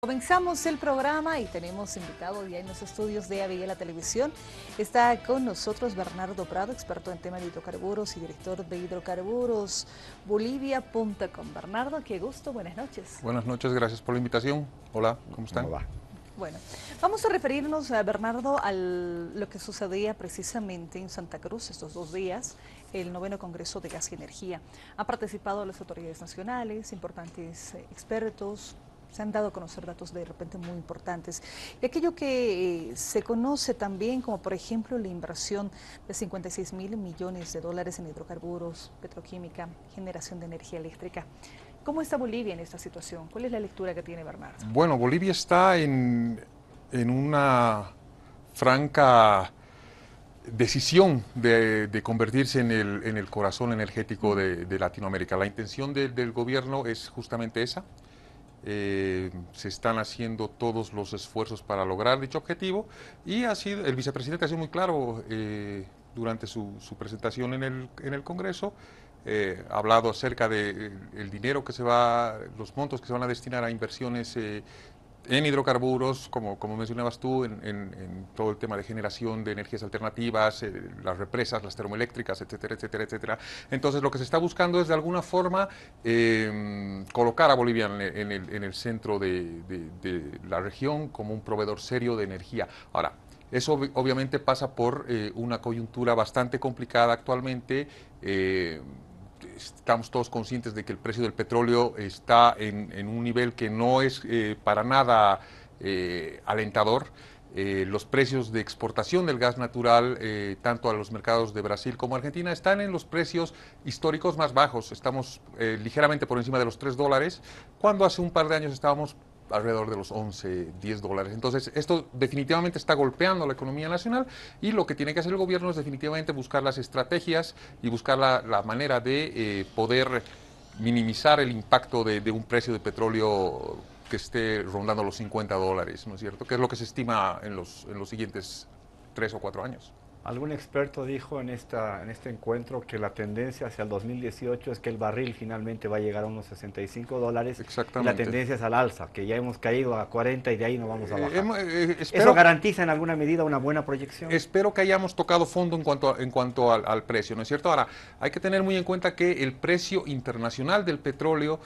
Comenzamos el programa y tenemos invitado ya en los estudios de ABI La Televisión. Está con nosotros Bernardo Prado, experto en tema de hidrocarburos y director de hidrocarburosbolivia.com. Bernardo, qué gusto, buenas noches. Buenas noches, gracias por la invitación. Hola, ¿cómo están? ¿Cómo va? Bueno, vamos a referirnos, Bernardo, a lo que sucedía precisamente en Santa Cruz estos 2 días, el 9º Congreso de Gas y Energía. Han participado las autoridades nacionales, importantes expertos. Se han dado a conocer datos de repente muy importantes. Y aquello que se conoce también como, por ejemplo, la inversión de 56.000 millones de dólares en hidrocarburos, petroquímica, generación de energía eléctrica. ¿Cómo está Bolivia en esta situación? ¿Cuál es la lectura que tiene Bernardo? Bueno, Bolivia está en una franca decisión de convertirse en el corazón energético de Latinoamérica. La intención del gobierno es justamente esa. Se están haciendo todos los esfuerzos para lograr dicho objetivo y el vicepresidente ha sido muy claro durante su presentación en el Congreso. Ha hablado acerca del dinero que los montos que se van a destinar a inversiones en hidrocarburos, como mencionabas tú, en todo el tema de generación de energías alternativas, las represas, las termoeléctricas, etcétera, etcétera, etcétera. Entonces, lo que se está buscando es, de alguna forma, colocar a Bolivia en el centro de la región como un proveedor serio de energía. Ahora, eso obviamente pasa por una coyuntura bastante complicada actualmente. Estamos todos conscientes de que el precio del petróleo está en un nivel que no es para nada alentador. Los precios de exportación del gas natural, tanto a los mercados de Brasil como Argentina, están en los precios históricos más bajos. Estamos ligeramente por encima de los $3, cuando hace un par de años estábamos alrededor de los 11, 10 dólares. Entonces, esto definitivamente está golpeando la economía nacional y lo que tiene que hacer el gobierno es definitivamente buscar las estrategias y buscar la manera de poder minimizar el impacto de un precio de petróleo que esté rondando los 50 dólares, ¿no es cierto? Que es lo que se estima en los siguientes 3 o 4 años. Algún experto dijo en este encuentro que la tendencia hacia el 2018 es que el barril finalmente va a llegar a unos 65 dólares. Exactamente. Y la tendencia es al alza, que ya hemos caído a 40 y de ahí no vamos a bajar. Espero, ¿Eso garantiza en alguna medida una buena proyección? Espero que hayamos tocado fondo en cuanto al precio, ¿no es cierto? Ahora, hay que tener muy en cuenta que el precio internacional del petróleo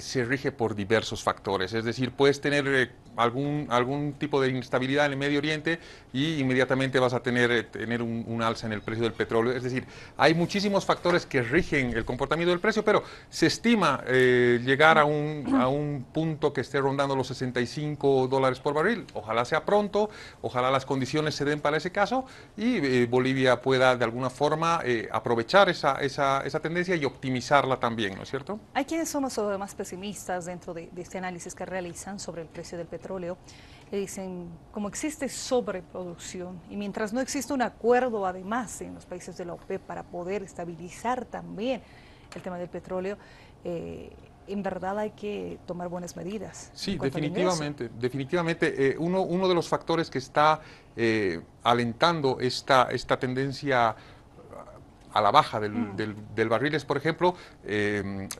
se rige por diversos factores. Es decir, puedes tener algún tipo de inestabilidad en el Medio Oriente y inmediatamente vas a tener un alza en el precio del petróleo. Es decir, hay muchísimos factores que rigen el comportamiento del precio, pero se estima llegar a un punto que esté rondando los 65 dólares por barril. Ojalá sea pronto, ojalá las condiciones se den para ese caso y Bolivia pueda de alguna forma aprovechar esa tendencia y optimizarla también, ¿no es cierto? Hay quienes son más pesimistas dentro de este análisis que realizan sobre el precio del petróleo. Le dicen, como existe sobreproducción y mientras no existe un acuerdo además en los países de la OPEP para poder estabilizar también el tema del petróleo, en verdad hay que tomar buenas medidas. Sí, definitivamente. Uno de los factores que está alentando esta tendencia a la baja del barril es, por ejemplo,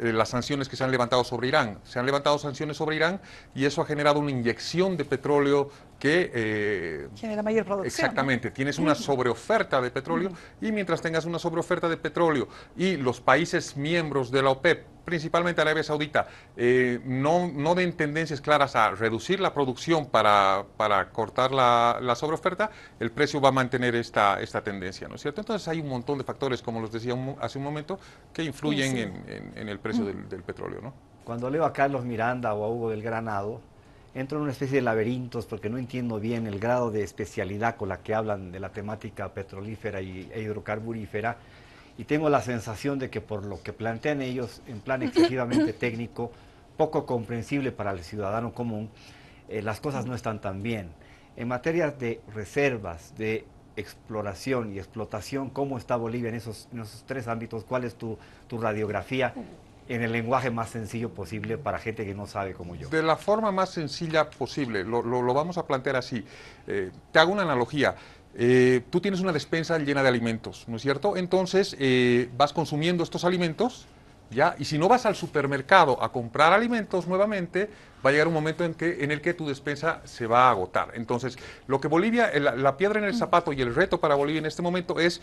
las sanciones que se han levantado sobre Irán. Se han levantado sanciones sobre Irán y eso ha generado una inyección de petróleo que genera mayor producción. Exactamente, tienes una sobreoferta de petróleo y mientras tengas una sobreoferta de petróleo y los países miembros de la OPEP, principalmente Arabia Saudita, no den tendencias claras a reducir la producción para cortar la sobreoferta, el precio va a mantener esta tendencia, ¿no es cierto? Entonces hay un montón de factores, como los decía hace un momento, que influyen en el precio del petróleo, ¿no? Cuando leo a Carlos Miranda o a Hugo del Granado, entro en una especie de laberintos porque no entiendo bien el grado de especialidad con la que hablan de la temática petrolífera e hidrocarburífera y tengo la sensación de que por lo que plantean ellos en plan excesivamente técnico, poco comprensible para el ciudadano común, las cosas no están tan bien. En materia de reservas, de exploración y explotación, ¿cómo está Bolivia en esos 3 ámbitos? ¿Cuál es tu radiografía? En el lenguaje más sencillo posible para gente que no sabe como yo. De la forma más sencilla posible, lo vamos a plantear así. Te hago una analogía. Tú tienes una despensa llena de alimentos, ¿no es cierto? Entonces vas consumiendo estos alimentos ¿ya? Y si no vas al supermercado a comprar alimentos nuevamente, va a llegar un momento en el que tu despensa se va a agotar. Entonces, lo que Bolivia, la piedra en el zapato y el reto para Bolivia en este momento es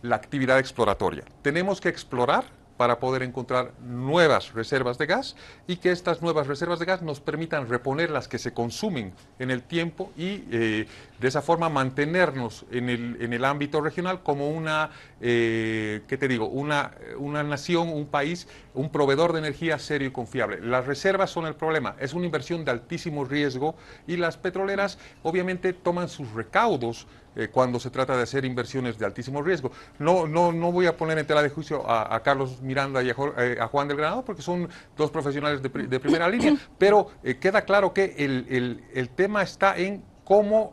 la actividad exploratoria. Tenemos que explorar para poder encontrar nuevas reservas de gas y que estas nuevas reservas de gas nos permitan reponer las que se consumen en el tiempo y de esa forma mantenernos en el ámbito regional como una, ¿qué te digo? Una nación, un país, un proveedor de energía serio y confiable. Las reservas son el problema, es una inversión de altísimo riesgo y las petroleras obviamente toman sus recaudos cuando se trata de hacer inversiones de altísimo riesgo. No voy a poner en tela de juicio a Carlos Miranda y a Juan del Granado, porque son dos profesionales de primera línea, pero queda claro que el tema está en cómo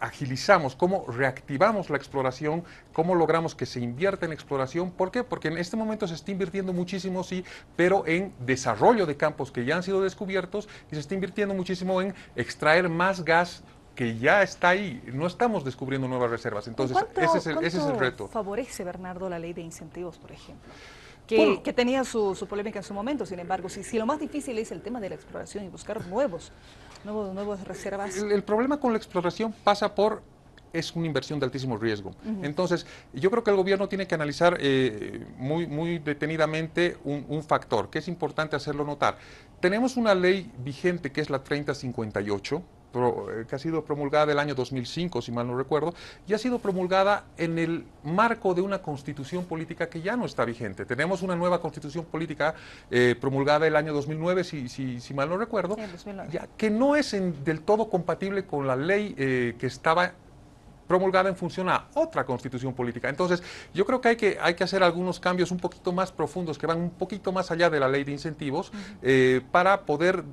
agilizamos, cómo reactivamos la exploración, cómo logramos que se invierta en exploración. ¿Por qué? Porque en este momento se está invirtiendo muchísimo, sí, pero en desarrollo de campos que ya han sido descubiertos y se está invirtiendo muchísimo en extraer más gas que ya está ahí, no estamos descubriendo nuevas reservas. Entonces, ese es el reto. ¿Favorece, Bernardo, la ley de incentivos, por ejemplo? Bueno, Que tenía su polémica en su momento, sin embargo, si lo más difícil es el tema de la exploración y buscar nuevas reservas. El problema con la exploración pasa por es una inversión de altísimo riesgo. Entonces, yo creo que el gobierno tiene que analizar muy detenidamente un factor, que es importante hacerlo notar. Tenemos una ley vigente que es la 3058, que ha sido promulgada el año 2005, si mal no recuerdo, y ha sido promulgada en el marco de una constitución política que ya no está vigente. Tenemos una nueva constitución política promulgada el año 2009, si mal no recuerdo, Sí, ya, que no es del todo compatible con la ley que estaba promulgada en función a otra constitución política. Entonces, yo creo que hay que hacer algunos cambios un poquito más profundos, que van un poquito más allá de la ley de incentivos, para poder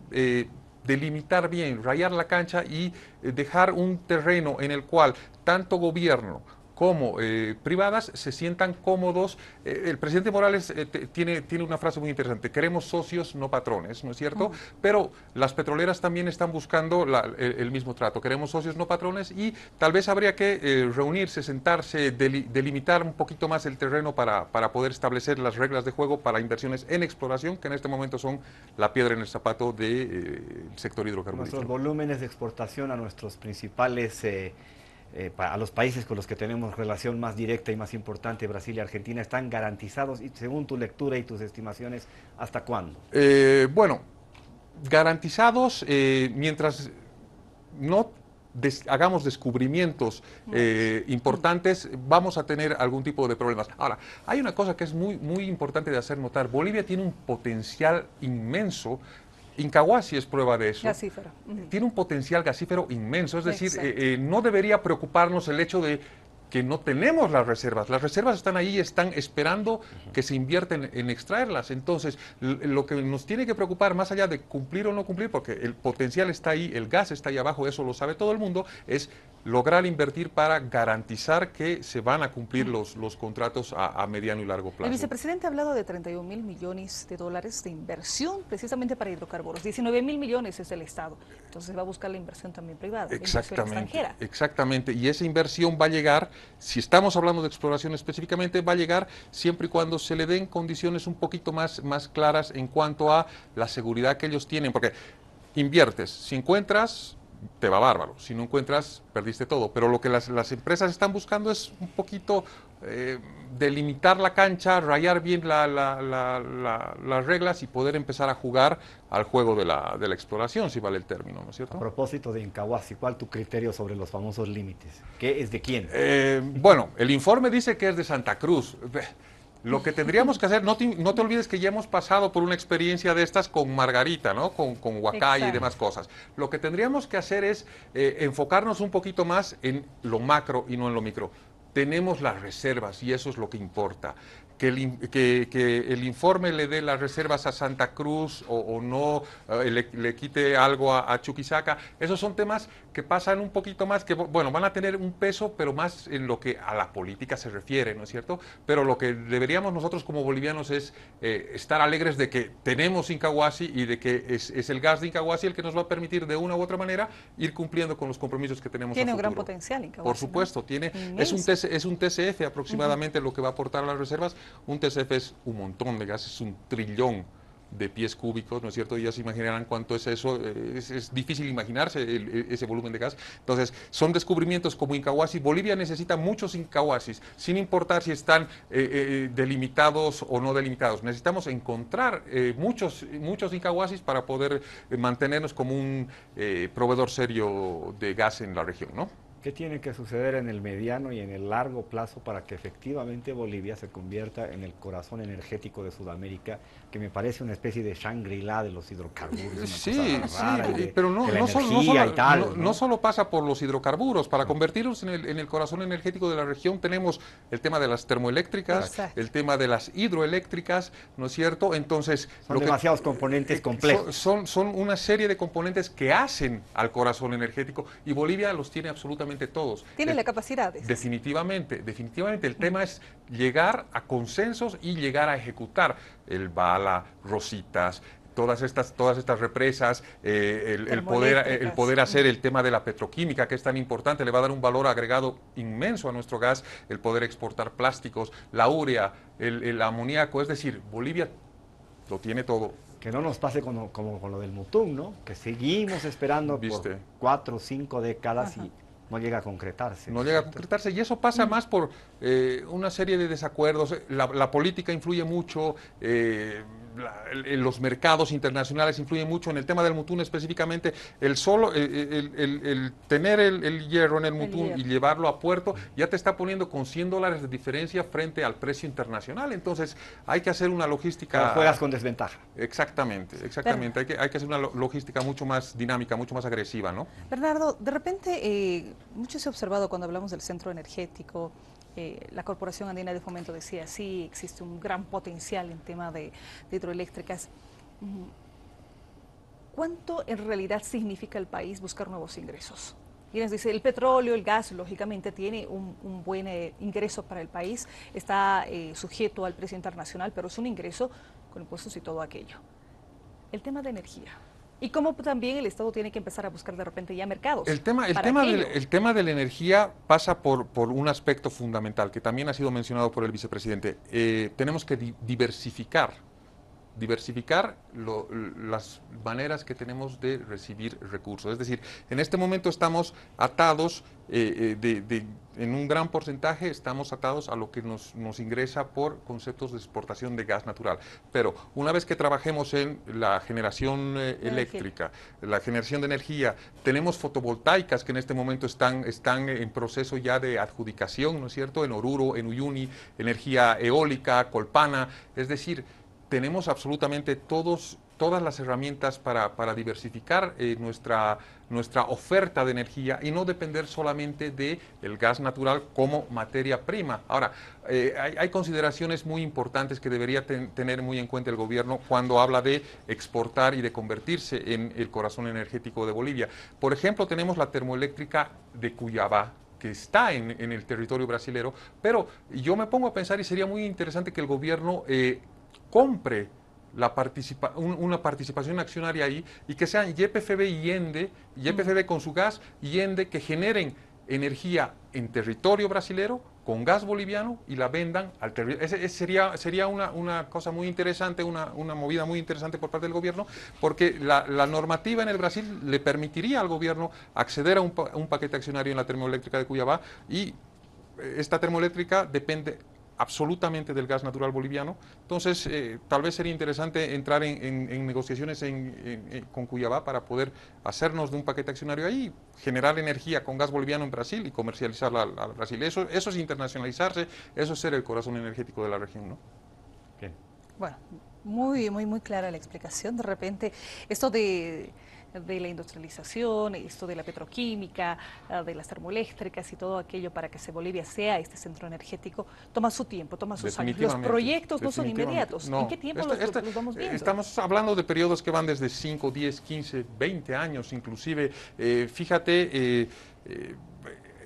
delimitar bien, rayar la cancha y dejar un terreno en el cual tanto gobierno como privadas se sientan cómodos. El presidente Morales tiene una frase muy interesante: queremos socios, no patrones, ¿no es cierto? Pero las petroleras también están buscando el mismo trato, queremos socios, no patrones, y tal vez habría que reunirse, sentarse, delimitar un poquito más el terreno para poder establecer las reglas de juego para inversiones en exploración, que en este momento son la piedra en el zapato del sector hidrocarburífero. Nuestros volúmenes de exportación a nuestros principales a los países con los que tenemos relación más directa y más importante, Brasil y Argentina, ¿están garantizados? Y según tu lectura y tus estimaciones, ¿hasta cuándo? Bueno, garantizados mientras no hagamos descubrimientos importantes, vamos a tener algún tipo de problemas. Ahora, hay una cosa que es muy importante de hacer notar. Bolivia tiene un potencial inmenso. Incahuasi es prueba de eso. Gasífero. Tiene un potencial gasífero inmenso, es decir, no debería preocuparnos el hecho de que no tenemos las reservas. Las reservas están ahí, están esperando que se invierten en extraerlas. Entonces, lo que nos tiene que preocupar, más allá de cumplir o no cumplir, porque el potencial está ahí, el gas está ahí abajo, eso lo sabe todo el mundo, es lograr invertir para garantizar que se van a cumplir los contratos a mediano y largo plazo. El vicepresidente ha hablado de 31.000 millones de dólares de inversión precisamente para hidrocarburos. 19.000 millones es del Estado. Entonces va a buscar la inversión también privada, la inversión extranjera. Exactamente. Y esa inversión va a llegar, si estamos hablando de exploración específicamente, va a llegar siempre y cuando se le den condiciones un poquito más claras en cuanto a la seguridad que ellos tienen. Porque inviertes, si encuentras, te va bárbaro. Si no encuentras, perdiste todo. Pero lo que las empresas están buscando es un poquito delimitar la cancha, rayar bien las reglas y poder empezar a jugar al juego de la exploración, si vale el término, ¿no es cierto? A propósito de Incahuasi, ¿cuál tu criterio sobre los famosos límites? ¿Qué es de quién? Bueno, el informe dice que es de Santa Cruz. Lo que tendríamos que hacer, no te olvides que ya hemos pasado por una experiencia de estas con Margarita, ¿no? Con Huacay y demás cosas. Lo que tendríamos que hacer es enfocarnos un poquito más en lo macro y no en lo micro. Tenemos las reservas y eso es lo que importa. Que el informe le dé las reservas a Santa Cruz o no, le quite algo a Chuquisaca, esos son temas que pasan un poquito más, que bueno, van a tener un peso, pero más en lo que a la política se refiere, ¿no es cierto? Pero lo que deberíamos nosotros como bolivianos es estar alegres de que tenemos Incahuasi y de que es el gas de Incahuasi el que nos va a permitir de una u otra manera ir cumpliendo con los compromisos que tenemos. Tiene un gran potencial Incahuasi. Por supuesto, ¿no? es un TCF aproximadamente lo que va a aportar a las reservas, Un TCF es un montón de gas, es un trillón de pies cúbicos, ¿no es cierto? Ya se imaginarán cuánto es eso, es difícil imaginarse ese volumen de gas. Entonces, son descubrimientos como Incahuasi. Bolivia necesita muchos Incahuasis, sin importar si están delimitados o no delimitados. Necesitamos encontrar muchos Incahuasis para poder mantenernos como un proveedor serio de gas en la región, ¿no? ¿Qué tiene que suceder en el mediano y en el largo plazo para que efectivamente Bolivia se convierta en el corazón energético de Sudamérica, que me parece una especie de Shangri-La de los hidrocarburos? Sí, cosa rara, sí, pero no solo pasa por los hidrocarburos. Para convertirnos en el corazón energético de la región tenemos el tema de las termoeléctricas, Exacto. el tema de las hidroeléctricas, ¿no es cierto? Entonces, son demasiados componentes complejos. Son una serie de componentes que hacen al corazón energético y Bolivia los tiene absolutamente todos. Tiene la capacidad. Definitivamente. El tema es llegar a consensos y llegar a ejecutar el Bala, Rositas, todas estas represas, el poder hacer el tema de la petroquímica, que es tan importante, le va a dar un valor agregado inmenso a nuestro gas, el poder exportar plásticos, la urea, el amoníaco, es decir, Bolivia lo tiene todo. Que no nos pase como con lo del Mutum, ¿no? Que seguimos esperando por 4 o 5 décadas. Ajá. Y no llega a concretarse. No llega a concretarse y eso pasa más por una serie de desacuerdos. La política influye mucho, los mercados internacionales influyen mucho. En el tema del Mutum específicamente, el tener el hierro en el Mutum y llevarlo a puerto ya te está poniendo con $100 de diferencia frente al precio internacional. Entonces hay que hacer una logística... Pero juegas con desventaja. Exactamente. Hay que hacer una logística mucho más dinámica, mucho más agresiva, ¿no? Bernardo, de repente... mucho se ha observado cuando hablamos del centro energético, la Corporación Andina de Fomento decía, sí, existe un gran potencial en tema de hidroeléctricas. ¿Cuánto en realidad significa el país buscar nuevos ingresos? Y les dice, el petróleo, el gas, lógicamente tiene un buen ingreso para el país, está sujeto al precio internacional, pero es un ingreso con impuestos y todo aquello. El tema de energía. Y cómo también el Estado tiene que empezar a buscar de repente ya mercados. El tema de la energía pasa por un aspecto fundamental que también ha sido mencionado por el vicepresidente. Tenemos que diversificar las maneras que tenemos de recibir recursos. Es decir, en este momento estamos atados, en un gran porcentaje estamos atados a lo que nos ingresa por conceptos de exportación de gas natural. Pero una vez que trabajemos en la generación eléctrica, la generación de energía, tenemos fotovoltaicas que en este momento están en proceso ya de adjudicación, ¿no es cierto? En Oruro, en Uyuni, energía eólica, Colpana, es decir, tenemos absolutamente todas las herramientas para diversificar nuestra oferta de energía y no depender solamente del gas natural como materia prima. Ahora, hay consideraciones muy importantes que debería tener muy en cuenta el gobierno cuando habla de exportar y de convertirse en el corazón energético de Bolivia. Por ejemplo, tenemos la termoeléctrica de Cuyabá, que está en el territorio brasilero, pero yo me pongo a pensar y sería muy interesante que el gobierno compre una participación accionaria ahí y que sean YPFB y ENDE, YPFB con su gas y ENDE que generen energía en territorio brasilero con gas boliviano y la vendan al territorio. Sería una cosa muy interesante, una movida muy interesante por parte del gobierno, porque la normativa en el Brasil le permitiría al gobierno acceder a un paquete accionario en la termoeléctrica de Cuyabá y esta termoeléctrica depende absolutamente del gas natural boliviano. Entonces, tal vez sería interesante entrar en negociaciones con Cuyabá para poder hacernos de un paquete accionario ahí, generar energía con gas boliviano en Brasil y comercializarla al Brasil. Eso es internacionalizarse, eso es ser el corazón energético de la región, ¿no? Bien. Bueno, muy clara la explicación. De repente, esto de la industrialización, esto de la petroquímica, de las termoeléctricas y todo aquello para que Bolivia sea este centro energético, toma su tiempo, toma sus años. Los proyectos no son inmediatos. No. ¿En qué tiempo los vamos viendo? Estamos hablando de periodos que van desde 5, 10, 15, 20 años inclusive. Fíjate,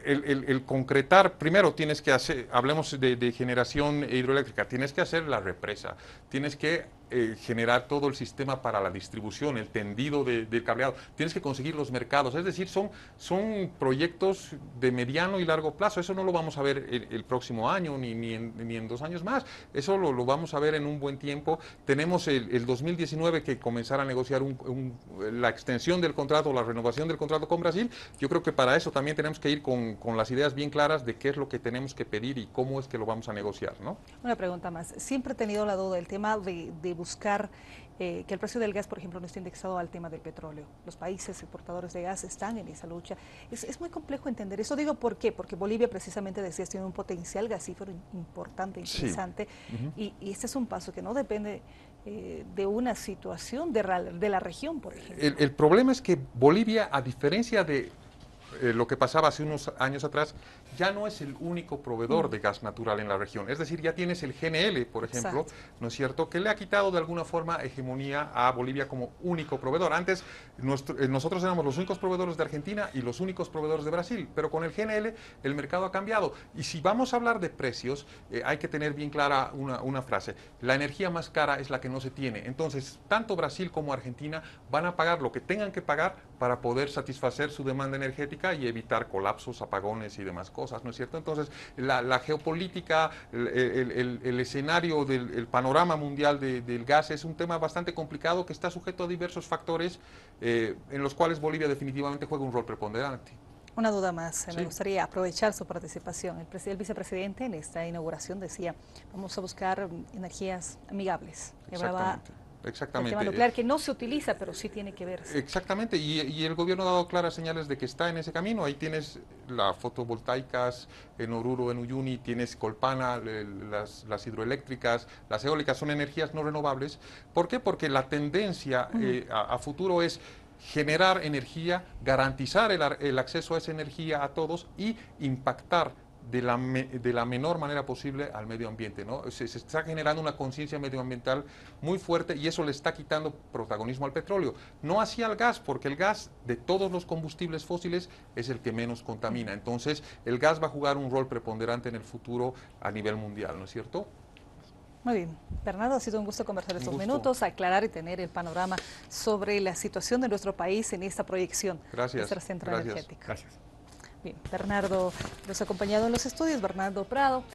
el concretar, primero tienes que hacer, hablemos de generación hidroeléctrica, tienes que hacer la represa, tienes que generar todo el sistema para la distribución, el tendido del cableado, tienes que conseguir los mercados, es decir, son proyectos de mediano y largo plazo, eso no lo vamos a ver el próximo año ni en 2 años más, eso lo vamos a ver en un buen tiempo. Tenemos el 2019 que comenzar a negociar la extensión del contrato, la renovación del contrato con Brasil. Yo creo que para eso también tenemos que ir con las ideas bien claras de qué es lo que tenemos que pedir y cómo es que lo vamos a negociar, ¿no? Una pregunta más. Siempre he tenido la duda del tema de buscar que el precio del gas, por ejemplo, no esté indexado al tema del petróleo. Los países exportadores de gas están en esa lucha. Es muy complejo entender eso. Digo, ¿por qué? Porque Bolivia, precisamente decías, tiene un potencial gasífero importante, interesante, sí. y este es un paso que no depende de una situación de la región, por ejemplo. El problema es que Bolivia, a diferencia de lo que pasaba hace unos años atrás, ya no es el único proveedor de gas natural en la región. Es decir, ya tienes el GNL, por ejemplo, exacto, ¿no es cierto?, que le ha quitado de alguna forma hegemonía a Bolivia como único proveedor. Antes nosotros éramos los únicos proveedores de Argentina y los únicos proveedores de Brasil, pero con el GNL el mercado ha cambiado. Y si vamos a hablar de precios, hay que tener bien clara una frase: la energía más cara es la que no se tiene. Entonces, tanto Brasil como Argentina van a pagar lo que tengan que pagar para poder satisfacer su demanda energética y evitar colapsos, apagones y demás cosas, ¿no es cierto? Entonces, la geopolítica, el escenario el panorama mundial del gas es un tema bastante complicado que está sujeto a diversos factores en los cuales Bolivia definitivamente juega un rol preponderante. Una duda más, sí, me gustaría aprovechar su participación. El vicepresidente en esta inauguración decía, vamos a buscar energías amigables. Exactamente. El tema nuclear que no se utiliza, pero sí tiene que verse. Exactamente, y el gobierno ha dado claras señales de que está en ese camino. Ahí tienes las fotovoltaicas en Oruro, en Uyuni, tienes Colpana, las hidroeléctricas, las eólicas, son energías no renovables. ¿Por qué? Porque la tendencia a futuro es generar energía, garantizar el acceso a esa energía a todos y impactar de la menor manera posible al medio ambiente, ¿no? Se está generando una conciencia medioambiental muy fuerte y eso le está quitando protagonismo al petróleo. No así al gas, porque el gas de todos los combustibles fósiles es el que menos contamina. Entonces, el gas va a jugar un rol preponderante en el futuro a nivel mundial, ¿no es cierto? Muy bien. Bernardo, ha sido un gusto conversar estos minutos, aclarar y tener el panorama sobre la situación de nuestro país en esta proyección de nuestro centro energético. Gracias. Bien, Bernardo nos ha acompañado en los estudios, Bernardo Prado.